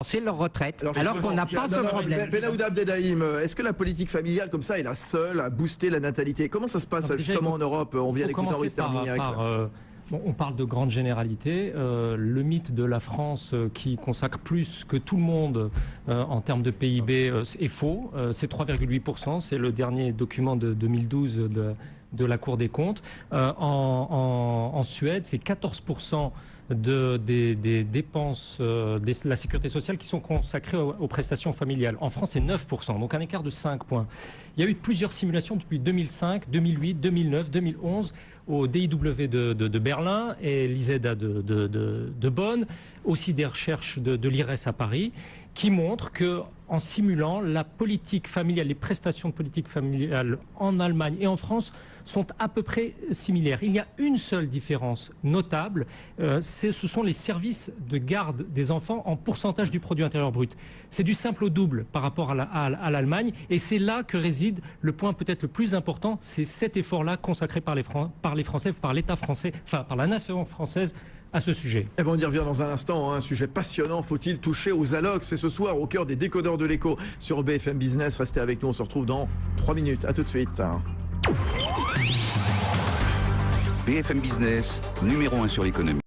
c'est leur retraite, alors qu'on n'a pas ce problème. Benaouda Abdelhaim, est-ce que la politique familiale comme ça est la seule à booster la natalité? Comment ça se passe justement en Europe? On vient d'écouter Henri Sterdyniak. Bon, on parle de grandes généralités. Le mythe de la France qui consacre plus que tout le monde en termes de PIB est faux. C'est 3,8%. C'est le dernier document de 2012 de la Cour des comptes. En Suède, c'est 14% des dépenses de la sécurité sociale qui sont consacrées aux prestations familiales. En France, c'est 9%, donc un écart de 5 points. Il y a eu plusieurs simulations depuis 2005, 2008, 2009, 2011 au DIW de Berlin et l'ISEDA de Bonn, aussi des recherches de l'IRES à Paris, qui montrent que en simulant la politique familiale, les prestations de politique familiale en Allemagne et en France sont à peu près similaires. Il y a une seule différence notable, ce sont les services de garde des enfants en pourcentage du produit intérieur brut. C'est du simple au double par rapport à l'Allemagne, et c'est là que réside le point peut-être le plus important, c'est cet effort-là consacré par les Français, par l'État français, enfin par la nation française, à ce sujet. Eh ben on y revient dans un instant, un sujet passionnant. Faut-il toucher aux allocs? C'est ce soir au cœur des décodeurs de l'écho sur BFM Business. Restez avec nous, on se retrouve dans 3 minutes. À tout de suite. BFM Business, numéro 1 sur l'économie.